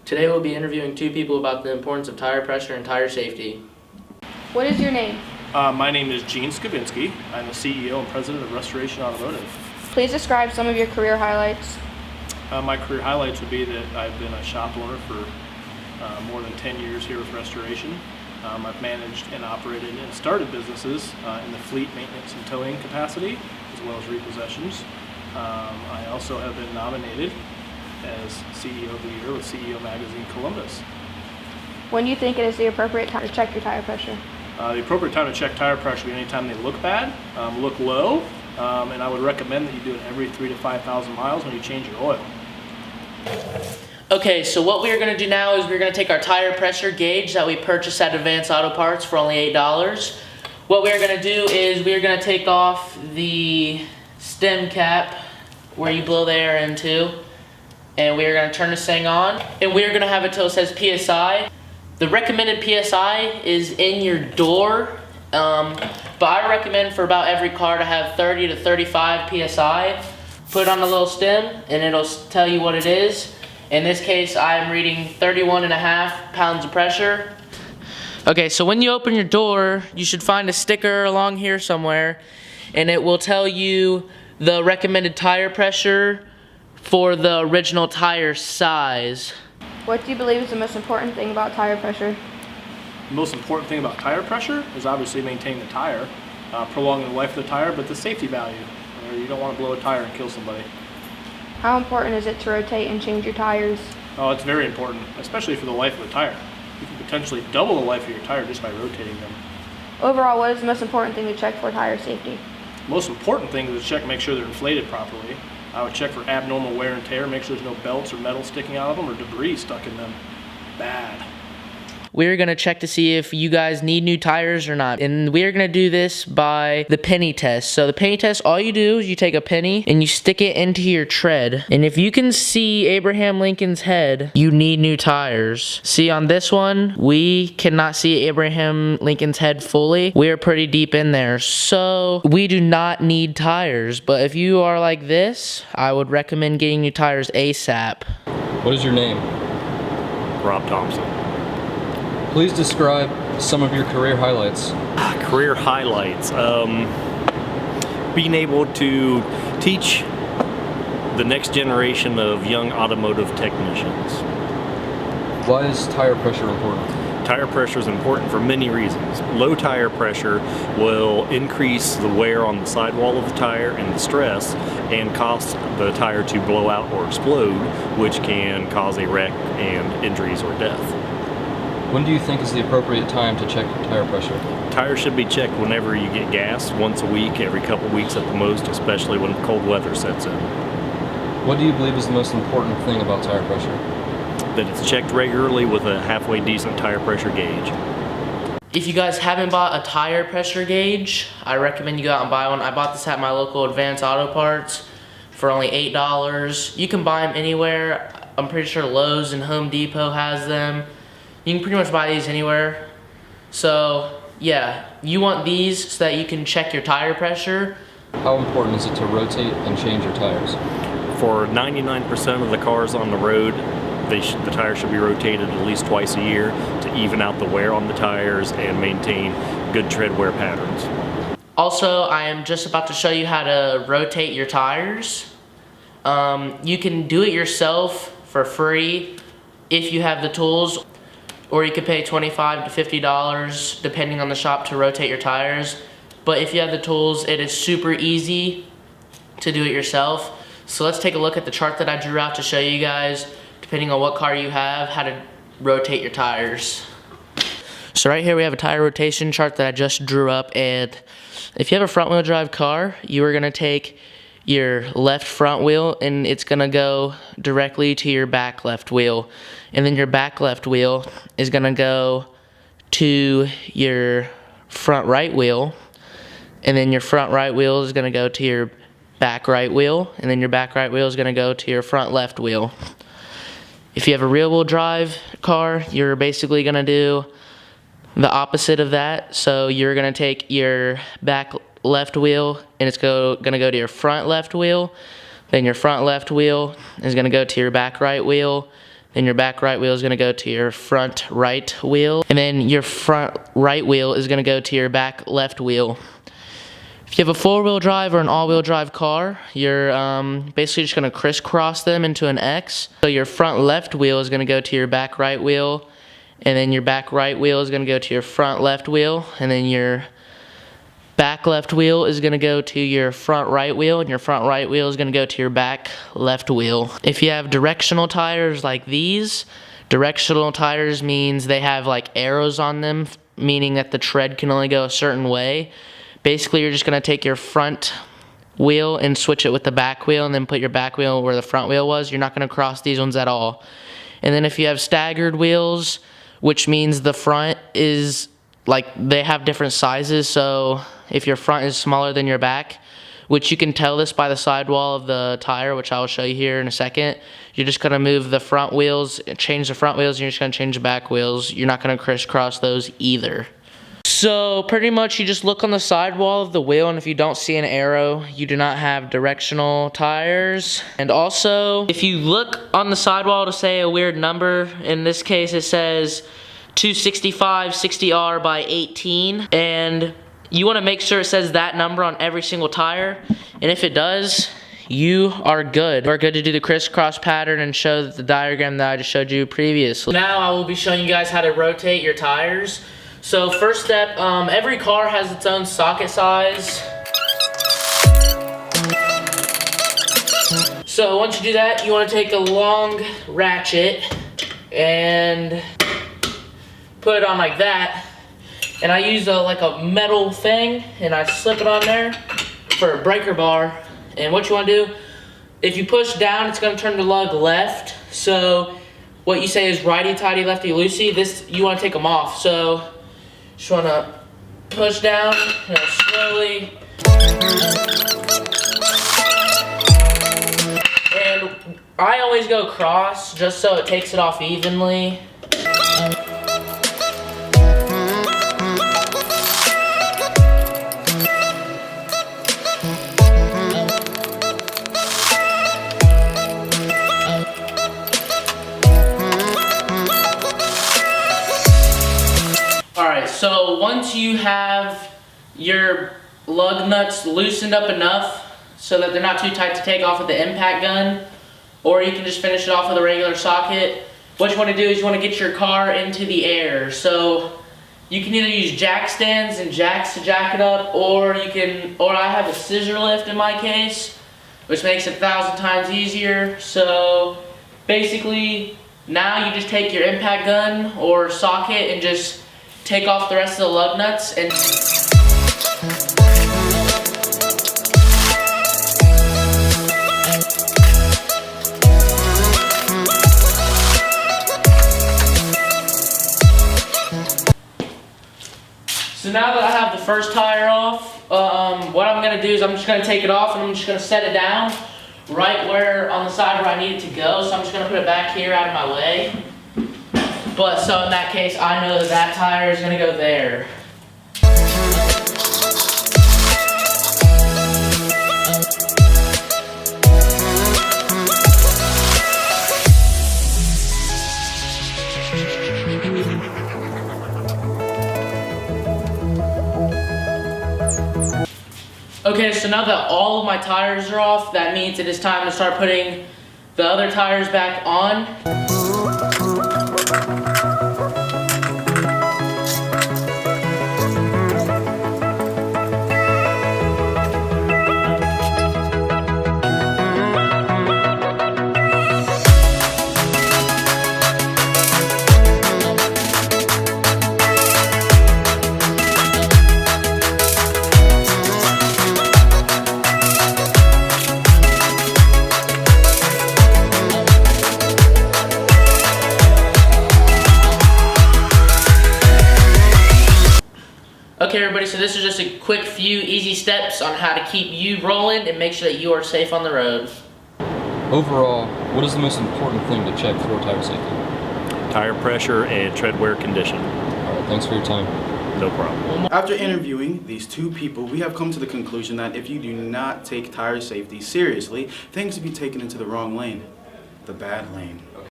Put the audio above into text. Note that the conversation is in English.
Today we'll be interviewing two people about the importance of tire pressure and tire safety. What is your name? My name is Gene Skavinsky. I'm the CEO and President of Restoration Automotive. Please describe some of your career highlights. My career highlights would be that I've been a shop owner for more than 10 years here with Restoration. I've managed and operated and started businesses in the fleet maintenance and towing capacity, as well as repossessions. I also have been nominated as CEO of the Year with CEO Magazine Columbus. When do you think it is the appropriate time to check your tire pressure? The appropriate time to check tire pressure would be anytime they look bad, look low, and I would recommend that you do it every 3,000 to 5,000 miles when you change your oil. Okay, so what we're going to do now is we're going to take our tire pressure gauge that we purchased at Advanced Auto Parts for only $8. What we're going to do is we're going to take off the stem cap where you blow the air into, and we're going to turn this thing on, and we're going to have it till it says PSI. The recommended PSI is in your door, but I recommend for about every car to have 30 to 35 PSI. Put it on the little stem and it'll tell you what it is. In this case, I'm reading 31.5 pounds of pressure. Okay, so when you open your door, you should find a sticker along here somewhere, and it will tell you the recommended tire pressure for the original tire size. What do you believe is the most important thing about tire pressure? The most important thing about tire pressure is obviously maintaining the tire, prolonging the life of the tire, but the safety value. You don't want to blow a tire and kill somebody. How important is it to rotate and change your tires? Oh, it's very important, especially for the life of the tire. You can potentially double the life of your tire just by rotating them. Overall, what is the most important thing to check for tire safety? The most important thing is to check, make sure they're inflated properly. I would check for abnormal wear and tear, make sure there's no belts or metal sticking out of them or debris stuck in them. Bad. We're going to check to see if you guys need new tires or not. And we're going to do this by the penny test. So the penny test, all you do is you take a penny and you stick it into your tread. And if you can see Abraham Lincoln's head, you need new tires. See, on this one, we cannot see Abraham Lincoln's head fully. We are pretty deep in there. So we do not need tires. But if you are like this, I would recommend getting new tires ASAP. What is your name? Rob Thompson. Please describe some of your career highlights. Career highlights. Being able to teach the next generation of young automotive technicians. Why is tire pressure important? Tire pressure is important for many reasons. Low tire pressure will increase the wear on the sidewall of the tire and the stress and cause the tire to blow out or explode, which can cause a wreck and injuries or death. When do you think is the appropriate time to check tire pressure? Tires should be checked whenever you get gas, once a week, every couple weeks at the most, especially when cold weather sets in. What do you believe is the most important thing about tire pressure? That it's checked regularly with a halfway decent tire pressure gauge. If you guys haven't bought a tire pressure gauge, I recommend you go out and buy one. I bought this at my local Advanced Auto Parts for only $8. You can buy them anywhere. I'm pretty sure Lowe's and Home Depot has them. You can pretty much buy these anywhere. So yeah, you want these so that you can check your tire pressure. How important is it to rotate and change your tires? For 99% of the cars on the road, the tires should be rotated at least twice a year to even out the wear on the tires and maintain good tread wear patterns. Also, I am just about to show you how to rotate your tires. You can do it yourself for free if you have the tools, or you could pay $25 to $50 depending on the shop to rotate your tires. But if you have the tools, it is super easy to do it yourself. So let's take a look at the chart that I drew out to show you guys, depending on what car you have, how to rotate your tires. So right here we have a tire rotation chart that I just drew up, and if you have a front wheel drive car, you are gonna take your left front wheel and it's gonna go directly to your back left wheel, and then your back left wheel is gonna go to your front right wheel, and then your front right wheel is gonna go to your back right wheel, and then your back right wheel is gonna go to your front left wheel. If you have a rear wheel drive car, you're basically gonna do the opposite of that. So you're gonna take your back left wheel and it's gonna go to your front left wheel. Then your front left wheel is gonna go to your back right wheel. Then your back right wheel is going to go to your front right wheel. And then your front right wheel is going to go to your back left wheel. If you have a four-wheel drive or an all-wheel drive car, you're basically just going to crisscross them into an X. So your front left wheel is going to go to your back right wheel, and then your back right wheel is going to go to your front left wheel, and then your back left wheel is going to go to your front right wheel, and your front right wheel is going to go to your back left wheel. If you have directional tires like these, directional tires means they have like arrows on them, meaning that the tread can only go a certain way. Basically, you're just going to take your front wheel and switch it with the back wheel, and then put your back wheel where the front wheel was. You're not going to cross these ones at all. And then if you have staggered wheels, which means the front is like they have different sizes, so if your front is smaller than your back, which you can tell this by the sidewall of the tire, which I will show you here in a second, you're just going to move the front wheels, change the front wheels, and you're just going to change the back wheels. You're not going to crisscross those either. So pretty much you just look on the sidewall of the wheel, and if you don't see an arrow, you do not have directional tires. And also, if you look on the sidewall to say a weird number, in this case it says 265 60R by 18, and you want to make sure it says that number on every single tire, and if it does, you are good. You are good to do the crisscross pattern and show the diagram that I just showed you previously. Now I will be showing you guys how to rotate your tires. So first step, every car has its own socket size. So once you do that, you want to take a long ratchet and put it on like that. And I use like a metal thing, and I slip it on there for a breaker bar. And what you want to do, if you push down, it's going to turn the lug left. So what you say is righty-tighty, lefty-loosey. This, you want to take them off. So just want to push down, slowly. And I always go cross just so it takes it off evenly. So once you have your lug nuts loosened up enough so that they're not too tight to take off with the impact gun, or you can just finish it off with a regular socket, what you want to do is you want to get your car into the air. So you can either use jack stands and jacks to jack it up, or I have a scissor lift in my case, which makes it 1,000 times easier. So basically now you just take your impact gun or socket and just take off the rest of the lug nuts and so now that I have the first tire off, what I'm going to do is I'm just going to take it off and I'm just going to set it down right where on the side where I need it to go. So I'm just going to put it back here out of my way. But so in that case, I know that that tire is going to go there. Okay, so now that all of my tires are off, that means it is time to start putting the other tires back on. Okay everybody, so this is just a quick few easy steps on how to keep you rolling and make sure that you are safe on the road. Overall, what is the most important thing to check for tire safety? Tire pressure and tread wear condition. Alright, thanks for your time. No problem. After interviewing these two people, we have come to the conclusion that if you do not take tire safety seriously, things will be taken into the wrong lane, the bad lane.